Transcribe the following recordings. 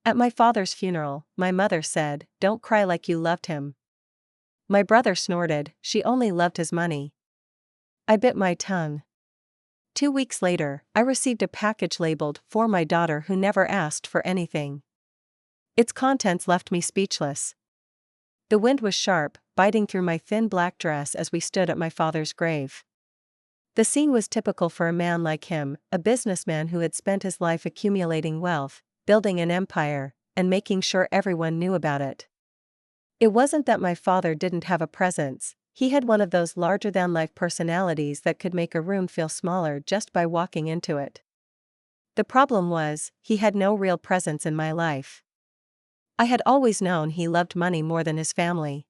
At my father's funeral, my mother said, "Don't cry like you loved him." My brother snorted, "She only loved his money." I bit my tongue. 2 weeks later, I received a package labeled, "For my daughter who never asked for anything." Its contents left me speechless. The wind was sharp, biting through my thin black dress as we stood at my father's grave. The scene was typical for a man like him, a businessman who had spent his life accumulating wealth, building an empire, and making sure everyone knew about it. It wasn't that my father didn't have a presence, he had one of those larger-than-life personalities that could make a room feel smaller just by walking into it. The problem was, he had no real presence in my life. I had always known he loved money more than his family.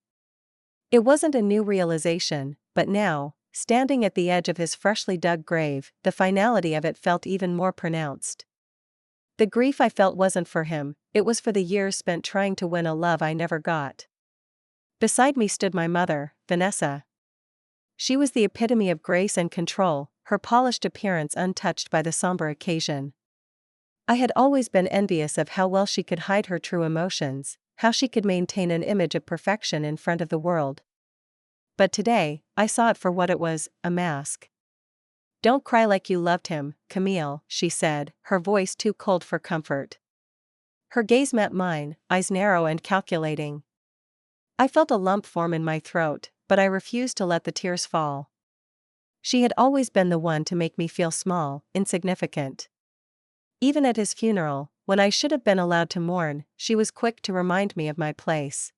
It wasn't a new realization, but now, standing at the edge of his freshly dug grave, the finality of it felt even more pronounced. The grief I felt wasn't for him, it was for the years spent trying to win a love I never got. Beside me stood my mother, Vanessa. She was the epitome of grace and control, her polished appearance untouched by the somber occasion. I had always been envious of how well she could hide her true emotions, how she could maintain an image of perfection in front of the world. But today, I saw it for what it was, a mask. "Don't cry like you loved him, Camille," she said, her voice too cold for comfort. Her gaze met mine, eyes narrow and calculating. I felt a lump form in my throat, but I refused to let the tears fall. She had always been the one to make me feel small, insignificant. Even at his funeral, when I should have been allowed to mourn, she was quick to remind me of my place.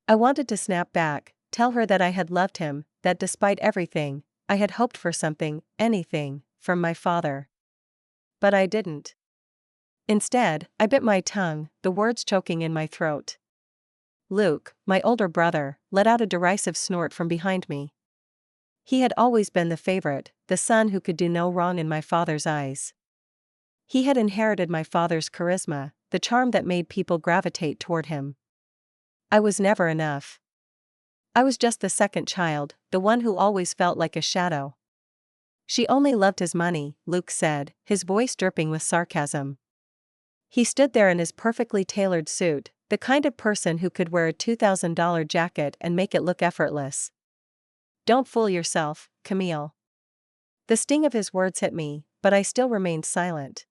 I wanted to snap back, tell her that I had loved him, that despite everything, I had hoped for something, anything, from my father. But I didn't. Instead, I bit my tongue, the words choking in my throat. Luke, my older brother, let out a derisive snort from behind me. He had always been the favorite, the son who could do no wrong in my father's eyes. He had inherited my father's charisma, the charm that made people gravitate toward him. I was never enough. I was just the second child, the one who always felt like a shadow. "She only loved his money," Luke said, his voice dripping with sarcasm. He stood there in his perfectly tailored suit, the kind of person who could wear a $2,000 jacket and make it look effortless. "Don't fool yourself, Camille." The sting of his words hit me, but I still remained silent.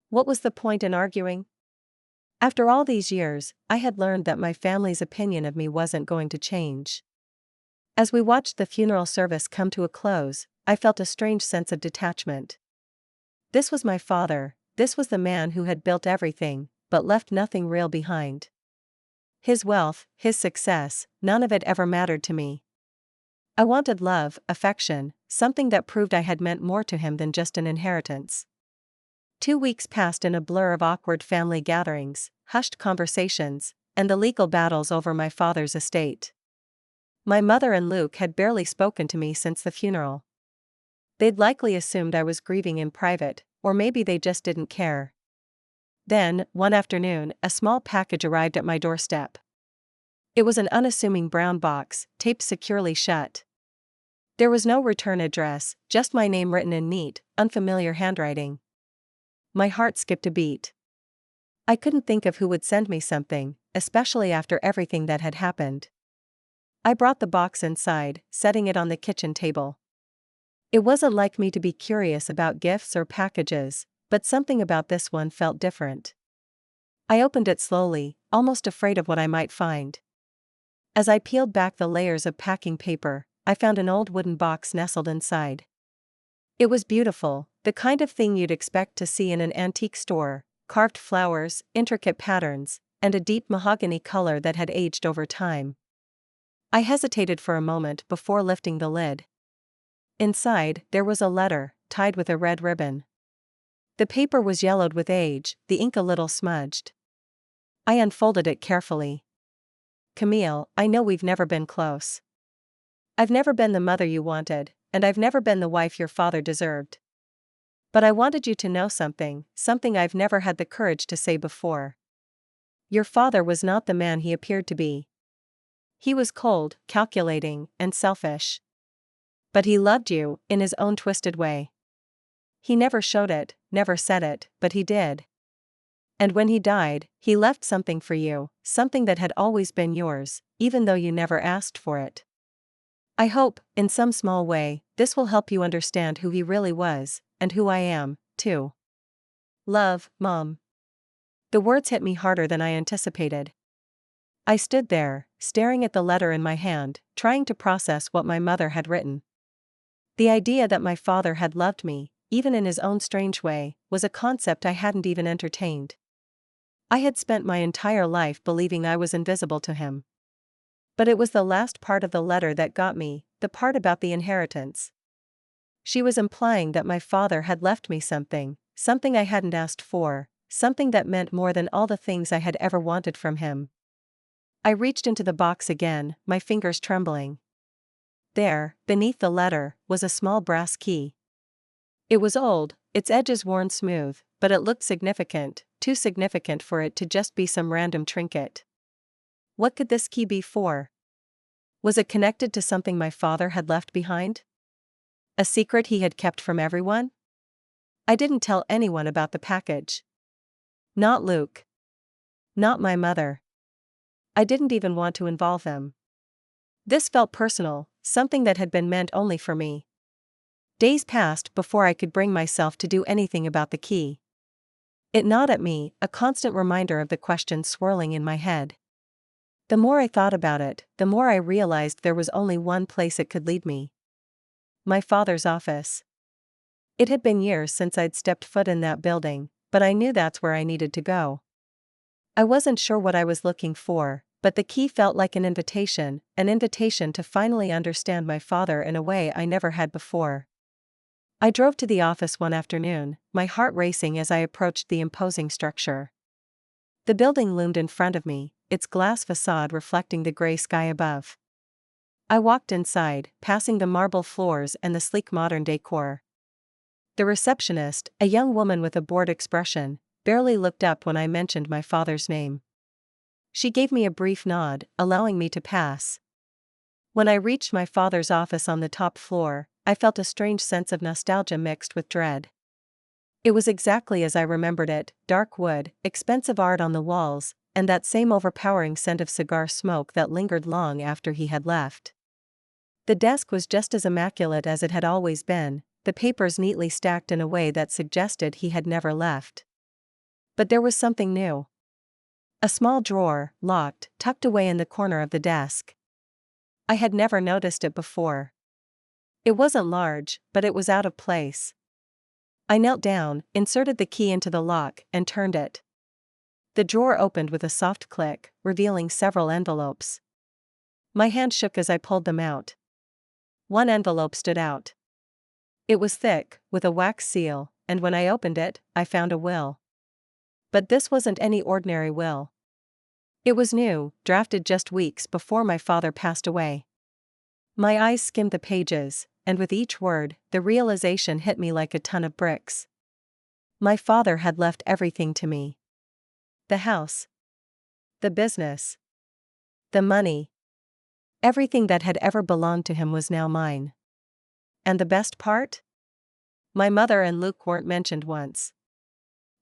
What was the point in arguing? After all these years, I had learned that my family's opinion of me wasn't going to change. As we watched the funeral service come to a close, I felt a strange sense of detachment. This was my father, this was the man who had built everything, but left nothing real behind. His wealth, his success, none of it ever mattered to me. I wanted love, affection, something that proved I had meant more to him than just an inheritance. 2 weeks passed in a blur of awkward family gatherings, hushed conversations, and the legal battles over my father's estate. My mother and Luke had barely spoken to me since the funeral. They'd likely assumed I was grieving in private, or maybe they just didn't care. Then, one afternoon, a small package arrived at my doorstep. It was an unassuming brown box, taped securely shut. There was no return address, just my name written in neat, unfamiliar handwriting. My heart skipped a beat. I couldn't think of who would send me something, especially after everything that had happened. I brought the box inside, setting it on the kitchen table. It wasn't like me to be curious about gifts or packages, but something about this one felt different. I opened it slowly, almost afraid of what I might find. As I peeled back the layers of packing paper, I found an old wooden box nestled inside. It was beautiful, the kind of thing you'd expect to see in an antique store: carved flowers, intricate patterns, and a deep mahogany color that had aged over time. I hesitated for a moment before lifting the lid. Inside, there was a letter, tied with a red ribbon. The paper was yellowed with age, the ink a little smudged. I unfolded it carefully. "Camille, I know we've never been close. I've never been the mother you wanted, and I've never been the wife your father deserved. But I wanted you to know something I've never had the courage to say before. Your father was not the man he appeared to be. He was cold, calculating, and selfish. But he loved you, in his own twisted way. He never showed it, never said it, but he did. And when he died, he left something for you, something that had always been yours, even though you never asked for it. I hope, in some small way, this will help you understand who he really was, and who I am, too. Love, Mom. The words hit me harder than I anticipated. I stood there, staring at the letter in my hand, trying to process what my mother had written. The idea that my father had loved me, even in his own strange way, was a concept I hadn't even entertained. I had spent my entire life believing I was invisible to him. But it was the last part of the letter that got me, the part about the inheritance. She was implying that my father had left me something I hadn't asked for, something that meant more than all the things I had ever wanted from him. I reached into the box again, my fingers trembling. There, beneath the letter, was a small brass key. It was old, its edges worn smooth, but it looked significant, too significant for it to just be some random trinket. What could this key be for? Was it connected to something my father had left behind? A secret he had kept from everyone? I didn't tell anyone about the package. Not Luke. Not my mother. I didn't even want to involve them. This felt personal, something that had been meant only for me. Days passed before I could bring myself to do anything about the key. It gnawed at me, a constant reminder of the questions swirling in my head. The more I thought about it, the more I realized there was only one place it could lead me. My father's office. It had been years since I'd stepped foot in that building, but I knew that's where I needed to go. I wasn't sure what I was looking for, but the key felt like an invitation to finally understand my father in a way I never had before. I drove to the office one afternoon, my heart racing as I approached the imposing structure. The building loomed in front of me, its glass facade reflecting the gray sky above. I walked inside, passing the marble floors and the sleek modern decor. The receptionist, a young woman with a bored expression, barely looked up when I mentioned my father's name. She gave me a brief nod, allowing me to pass. When I reached my father's office on the top floor, I felt a strange sense of nostalgia mixed with dread. It was exactly as I remembered it: dark wood, expensive art on the walls, and that same overpowering scent of cigar smoke that lingered long after he had left. The desk was just as immaculate as it had always been, the papers neatly stacked in a way that suggested he had never left. But there was something new. A small drawer, locked, tucked away in the corner of the desk. I had never noticed it before. It wasn't large, but it was out of place. I knelt down, inserted the key into the lock, and turned it. The drawer opened with a soft click, revealing several envelopes. My hand shook as I pulled them out. One envelope stood out. It was thick, with a wax seal, and when I opened it, I found a will. But this wasn't any ordinary will. It was new, drafted just weeks before my father passed away. My eyes skimmed the pages, and with each word, the realization hit me like a ton of bricks. My father had left everything to me. The house. The business. The money. Everything that had ever belonged to him was now mine. And the best part? My mother and Luke weren't mentioned once.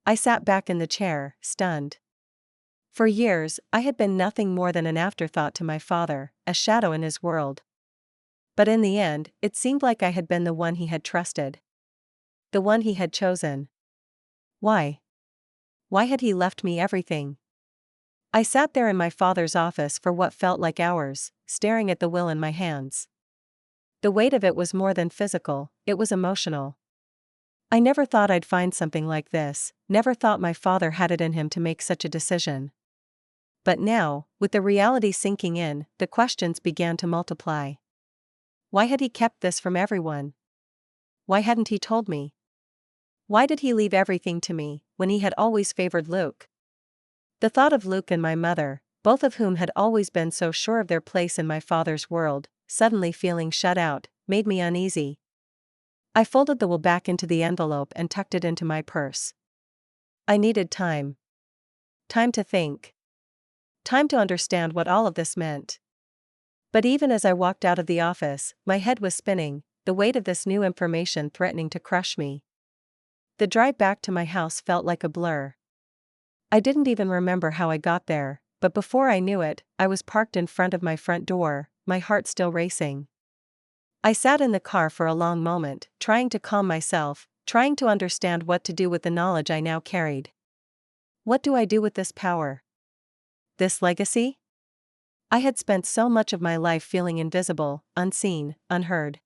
I sat back in the chair, stunned. For years, I had been nothing more than an afterthought to my father, a shadow in his world. But in the end, it seemed like I had been the one he had trusted. The one he had chosen. Why? Why had he left me everything? I sat there in my father's office for what felt like hours, staring at the will in my hands. The weight of it was more than physical, it was emotional. I never thought I'd find something like this, never thought my father had it in him to make such a decision. But now, with the reality sinking in, the questions began to multiply. Why had he kept this from everyone? Why hadn't he told me? Why did he leave everything to me, when he had always favored Luke? The thought of Luke and my mother, both of whom had always been so sure of their place in my father's world, suddenly feeling shut out, made me uneasy. I folded the will back into the envelope and tucked it into my purse. I needed time. Time to think. Time to understand what all of this meant. But even as I walked out of the office, my head was spinning, the weight of this new information threatening to crush me. The drive back to my house felt like a blur. I didn't even remember how I got there, but before I knew it, I was parked in front of my front door, my heart still racing. I sat in the car for a long moment, trying to calm myself, trying to understand what to do with the knowledge I now carried. What do I do with this power? This legacy? I had spent so much of my life feeling invisible, unseen, unheard.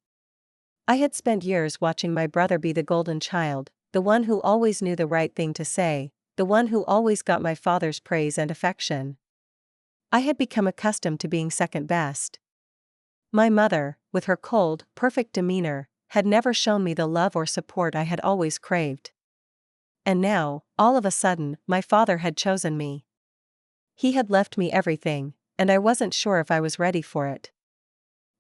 I had spent years watching my brother be the golden child, the one who always knew the right thing to say, the one who always got my father's praise and affection. I had become accustomed to being second best. My mother, with her cold, perfect demeanor, had never shown me the love or support I had always craved. And now, all of a sudden, my father had chosen me. He had left me everything, and I wasn't sure if I was ready for it.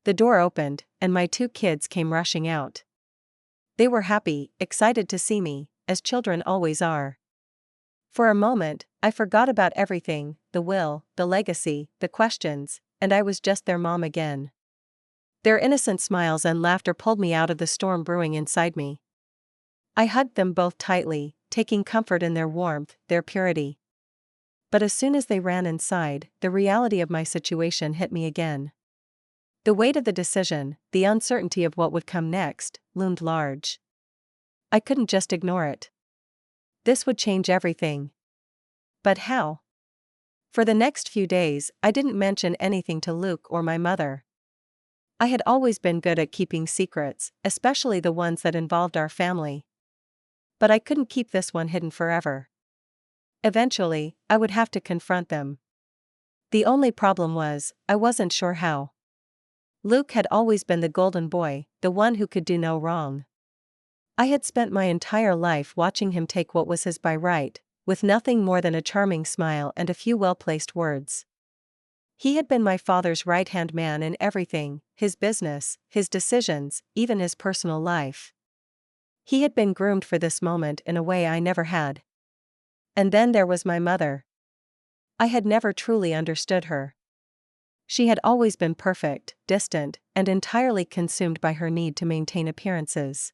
The door opened, and my 2 kids came rushing out. They were happy, excited to see me, as children always are. For a moment, I forgot about everything, the will, the legacy, the questions, and I was just their mom again. Their innocent smiles and laughter pulled me out of the storm brewing inside me. I hugged them both tightly, taking comfort in their warmth, their purity. But as soon as they ran inside, the reality of my situation hit me again. The weight of the decision, the uncertainty of what would come next, loomed large. I couldn't just ignore it. This would change everything. But how? For the next few days, I didn't mention anything to Luke or my mother. I had always been good at keeping secrets, especially the ones that involved our family. But I couldn't keep this one hidden forever. Eventually, I would have to confront them. The only problem was, I wasn't sure how. Luke had always been the golden boy, the one who could do no wrong. I had spent my entire life watching him take what was his by right, with nothing more than a charming smile and a few well-placed words. He had been my father's right-hand man in everything, his business, his decisions, even his personal life. He had been groomed for this moment in a way I never had. And then there was my mother. I had never truly understood her. She had always been perfect, distant, and entirely consumed by her need to maintain appearances.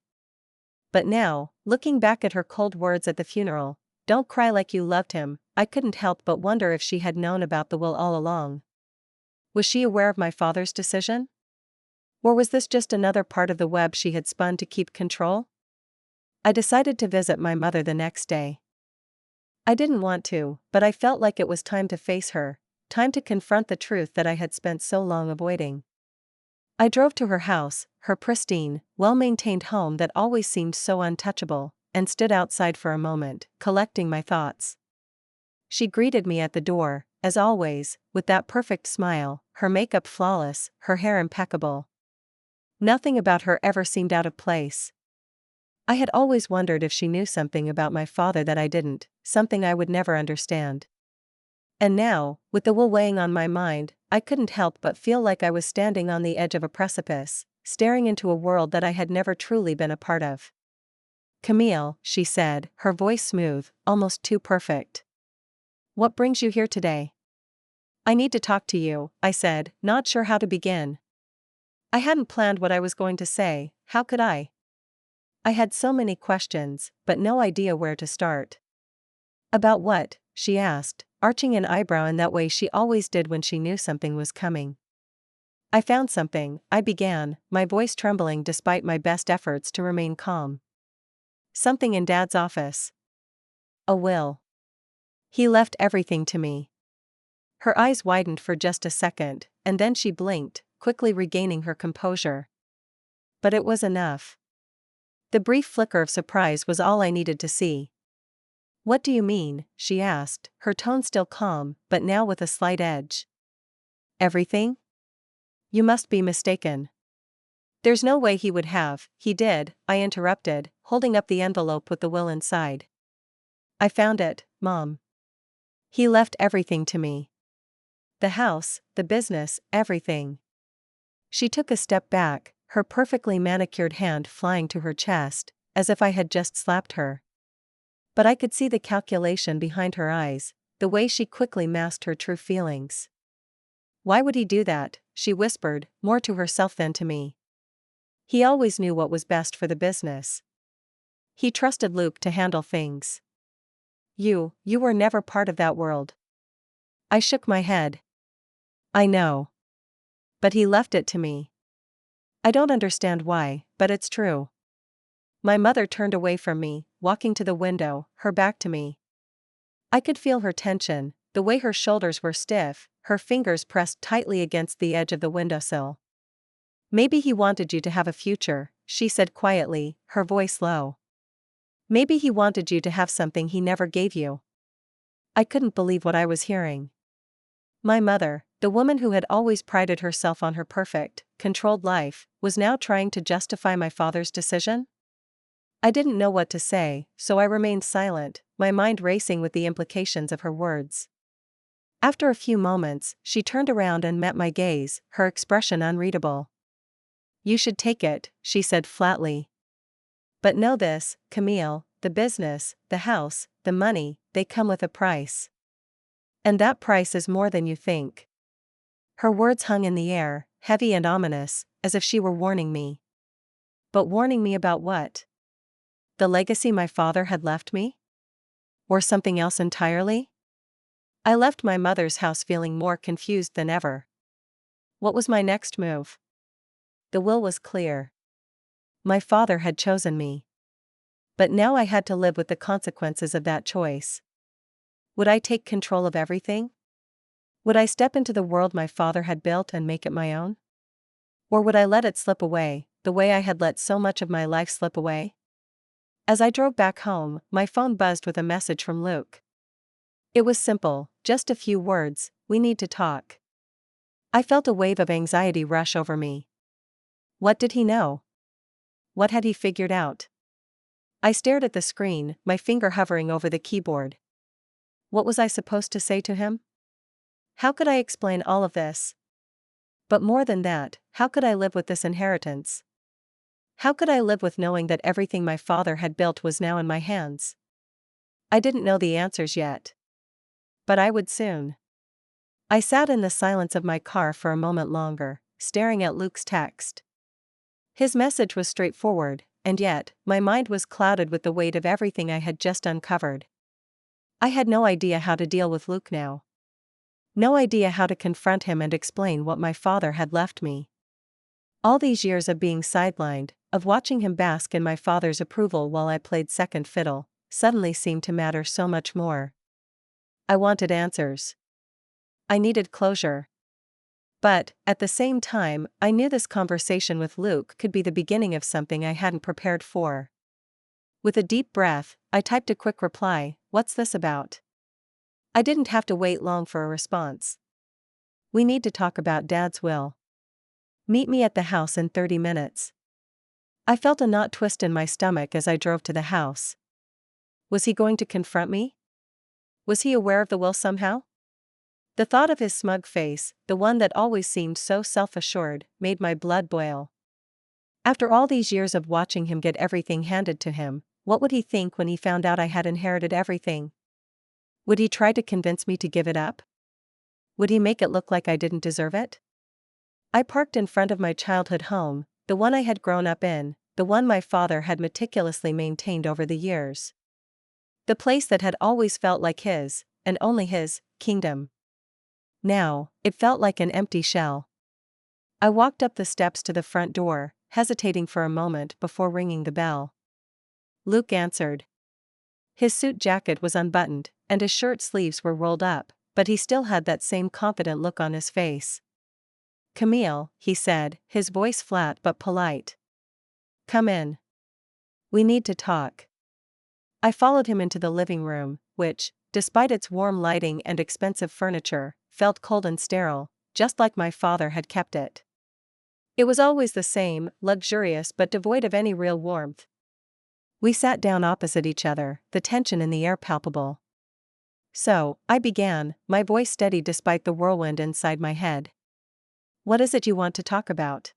But now, looking back at her cold words at the funeral, "Don't cry like you loved him," I couldn't help but wonder if she had known about the will all along. Was she aware of my father's decision? Or was this just another part of the web she had spun to keep control? I decided to visit my mother the next day. I didn't want to, but I felt like it was time to face her, time to confront the truth that I had spent so long avoiding. I drove to her house, her pristine, well-maintained home that always seemed so untouchable, and stood outside for a moment, collecting my thoughts. She greeted me at the door, as always, with that perfect smile, her makeup flawless, her hair impeccable. Nothing about her ever seemed out of place. I had always wondered if she knew something about my father that I didn't, something I would never understand. And now, with the will weighing on my mind, I couldn't help but feel like I was standing on the edge of a precipice, staring into a world that I had never truly been a part of. "Camille," she said, her voice smooth, almost too perfect. "What brings you here today?" "I need to talk to you," I said, not sure how to begin. I hadn't planned what I was going to say, how could I? I had so many questions, but no idea where to start. "About what?" she asked, arching an eyebrow in that way she always did when she knew something was coming. "I found something," I began, my voice trembling despite my best efforts to remain calm. "Something in Dad's office. A will. He left everything to me." Her eyes widened for just a second, and then she blinked, quickly regaining her composure. But it was enough. The brief flicker of surprise was all I needed to see. "What do you mean?" she asked, her tone still calm, but now with a slight edge. "Everything? You must be mistaken." "There's no way he would have." "He did," I interrupted, holding up the envelope with the will inside. "I found it, Mom. He left everything to me. The house, the business, everything." She took a step back, her perfectly manicured hand flying to her chest, as if I had just slapped her. But I could see the calculation behind her eyes, the way she quickly masked her true feelings. "Why would he do that?" she whispered, more to herself than to me. "He always knew what was best for the business. He trusted Luke to handle things." You were never part of that world. I shook my head. I know. But he left it to me. I don't understand why, but it's true. My mother turned away from me, walking to the window, her back to me. I could feel her tension, the way her shoulders were stiff, her fingers pressed tightly against the edge of the windowsill. Maybe he wanted you to have a future, she said quietly, her voice low. Maybe he wanted you to have something he never gave you. I couldn't believe what I was hearing. My mother, the woman who had always prided herself on her perfect, controlled life, was now trying to justify my father's decision? I didn't know what to say, so I remained silent, my mind racing with the implications of her words. After a few moments, she turned around and met my gaze, her expression unreadable. You should take it, she said flatly. But know this, Camille, the business, the house, the money, they come with a price. And that price is more than you think. Her words hung in the air, heavy and ominous, as if she were warning me. But warning me about what? The legacy my father had left me? Or something else entirely? I left my mother's house feeling more confused than ever. What was my next move? The will was clear. My father had chosen me. But now I had to live with the consequences of that choice. Would I take control of everything? Would I step into the world my father had built and make it my own? Or would I let it slip away, the way I had let so much of my life slip away? As I drove back home, my phone buzzed with a message from Luke. It was simple, just a few words, we need to talk. I felt a wave of anxiety rush over me. What did he know? What had he figured out? I stared at the screen, my finger hovering over the keyboard. What was I supposed to say to him? How could I explain all of this? But more than that, how could I live with this inheritance? How could I live with knowing that everything my father had built was now in my hands? I didn't know the answers yet. But I would soon. I sat in the silence of my car for a moment longer, staring at Luke's text. His message was straightforward, and yet, my mind was clouded with the weight of everything I had just uncovered. I had no idea how to deal with Luke now. No idea how to confront him and explain what my father had left me. All these years of being sidelined, of watching him bask in my father's approval while I played second fiddle, suddenly seemed to matter so much more. I wanted answers. I needed closure. But, at the same time, I knew this conversation with Luke could be the beginning of something I hadn't prepared for. With a deep breath, I typed a quick reply, "What's this about?" I didn't have to wait long for a response. "We need to talk about Dad's will. Meet me at the house in 30 minutes. I felt a knot twist in my stomach as I drove to the house. Was he going to confront me? Was he aware of the will somehow? The thought of his smug face, the one that always seemed so self-assured, made my blood boil. After all these years of watching him get everything handed to him, what would he think when he found out I had inherited everything? Would he try to convince me to give it up? Would he make it look like I didn't deserve it? I parked in front of my childhood home, the one I had grown up in, the one my father had meticulously maintained over the years. The place that had always felt like his, and only his, kingdom. Now, it felt like an empty shell. I walked up the steps to the front door, hesitating for a moment before ringing the bell. Luke answered. His suit jacket was unbuttoned, and his shirt sleeves were rolled up, but he still had that same confident look on his face. "Camille," he said, his voice flat but polite. "Come in. We need to talk." I followed him into the living room, which, despite its warm lighting and expensive furniture, felt cold and sterile, just like my father had kept it. It was always the same, luxurious but devoid of any real warmth. We sat down opposite each other, the tension in the air palpable. "So," I began, my voice steady despite the whirlwind inside my head. "What is it you want to talk about?"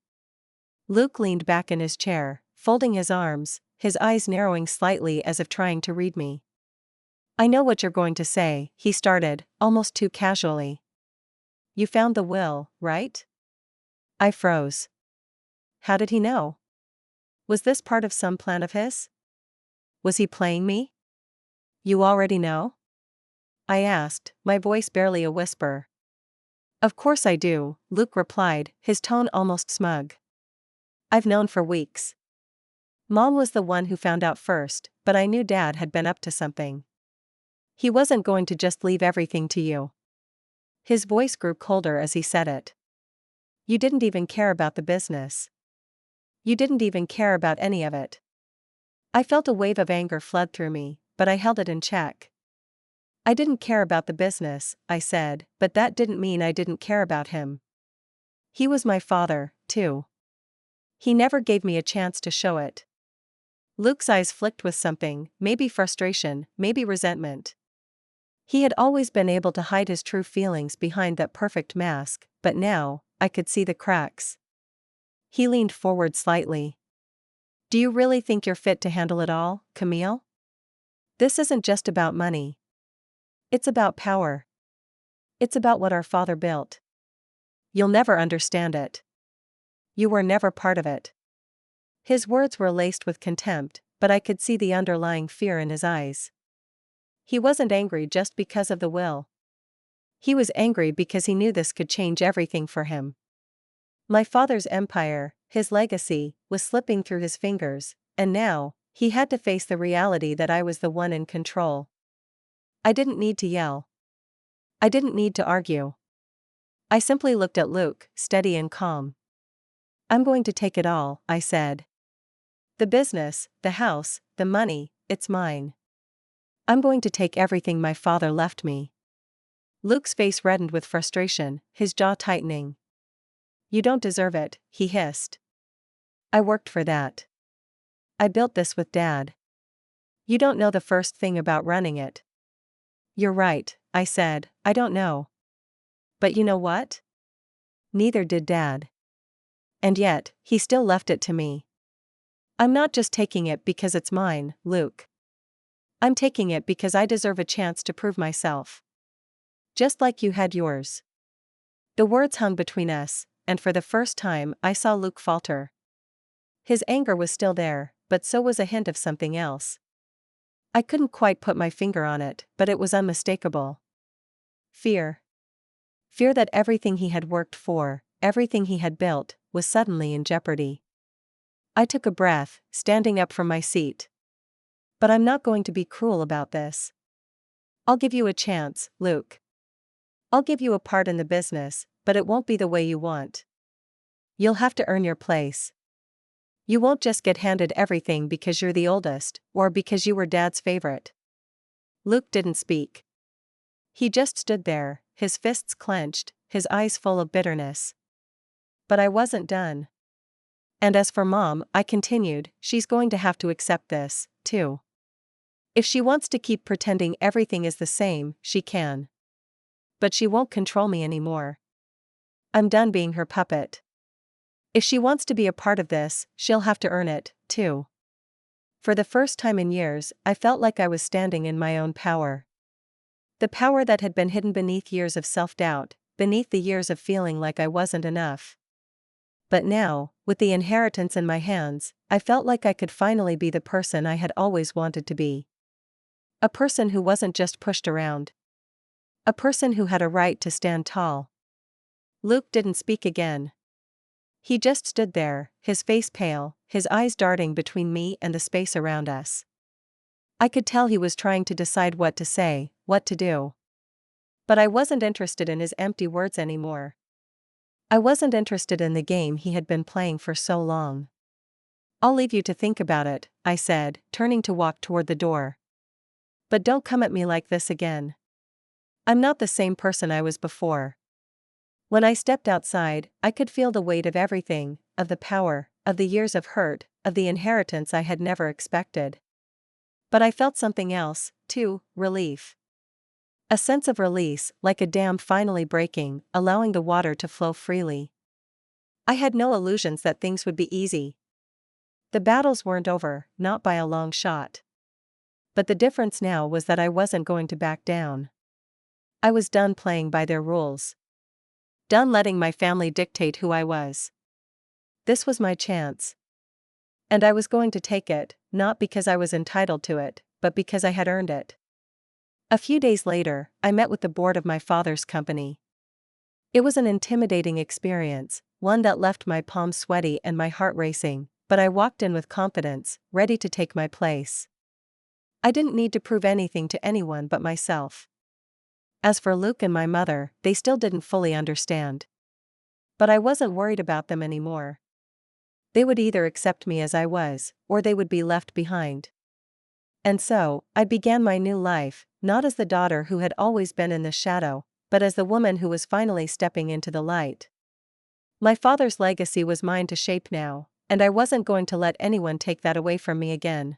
Luke leaned back in his chair, folding his arms, his eyes narrowing slightly as if trying to read me. "I know what you're going to say," he started, almost too casually. "You found the will, right?" I froze. How did he know? Was this part of some plan of his? Was he playing me? You already know? I asked, my voice barely a whisper. Of course I do, Luke replied, his tone almost smug. I've known for weeks. Mom was the one who found out first, but I knew Dad had been up to something. He wasn't going to just leave everything to you. His voice grew colder as he said it. You didn't even care about the business. You didn't even care about any of it. I felt a wave of anger flood through me, but I held it in check. I didn't care about the business, I said, but that didn't mean I didn't care about him. He was my father, too. He never gave me a chance to show it. Luke's eyes flicked with something, maybe frustration, maybe resentment. He had always been able to hide his true feelings behind that perfect mask, but now, I could see the cracks. He leaned forward slightly. Do you really think you're fit to handle it all, Camille? This isn't just about money. It's about power. It's about what our father built. You'll never understand it. You were never part of it. His words were laced with contempt, but I could see the underlying fear in his eyes. He wasn't angry just because of the will. He was angry because he knew this could change everything for him. My father's empire, his legacy, was slipping through his fingers, and now, he had to face the reality that I was the one in control. I didn't need to yell. I didn't need to argue. I simply looked at Luke, steady and calm. I'm going to take it all, I said. The business, the house, the money, it's mine. I'm going to take everything my father left me. Luke's face reddened with frustration, his jaw tightening. You don't deserve it, he hissed. I worked for that. I built this with Dad. You don't know the first thing about running it. You're right, I said, I don't know. But you know what? Neither did Dad. And yet, he still left it to me. I'm not just taking it because it's mine, Luke. I'm taking it because I deserve a chance to prove myself. Just like you had yours. The words hung between us, and for the first time I saw Luke falter. His anger was still there, but so was a hint of something else. I couldn't quite put my finger on it, but it was unmistakable. Fear. Fear that everything he had worked for, everything he had built, was suddenly in jeopardy. I took a breath, standing up from my seat. But I'm not going to be cruel about this. I'll give you a chance, Luke. I'll give you a part in the business, but it won't be the way you want. You'll have to earn your place. You won't just get handed everything because you're the oldest, or because you were Dad's favorite. Luke didn't speak. He just stood there, his fists clenched, his eyes full of bitterness. But I wasn't done. And as for Mom, I continued, she's going to have to accept this, too. If she wants to keep pretending everything is the same, she can. But she won't control me anymore. I'm done being her puppet. If she wants to be a part of this, she'll have to earn it, too. For the first time in years, I felt like I was standing in my own power. The power that had been hidden beneath years of self-doubt, beneath the years of feeling like I wasn't enough. But now, with the inheritance in my hands, I felt like I could finally be the person I had always wanted to be. A person who wasn't just pushed around. A person who had a right to stand tall. Luke didn't speak again. He just stood there, his face pale, his eyes darting between me and the space around us. I could tell he was trying to decide what to say, what to do. But I wasn't interested in his empty words anymore. I wasn't interested in the game he had been playing for so long. I'll leave you to think about it, I said, turning to walk toward the door. But don't come at me like this again. I'm not the same person I was before. When I stepped outside, I could feel the weight of everything, of the power, of the years of hurt, of the inheritance I had never expected. But I felt something else, too, relief. A sense of release, like a dam finally breaking, allowing the water to flow freely. I had no illusions that things would be easy. The battles weren't over, not by a long shot. But the difference now was that I wasn't going to back down. I was done playing by their rules. Done letting my family dictate who I was. This was my chance. And I was going to take it, not because I was entitled to it, but because I had earned it. A few days later, I met with the board of my father's company. It was an intimidating experience, one that left my palms sweaty and my heart racing, but I walked in with confidence, ready to take my place. I didn't need to prove anything to anyone but myself. As for Luke and my mother, they still didn't fully understand. But I wasn't worried about them anymore. They would either accept me as I was, or they would be left behind. And so, I began my new life, not as the daughter who had always been in the shadow, but as the woman who was finally stepping into the light. My father's legacy was mine to shape now, and I wasn't going to let anyone take that away from me again.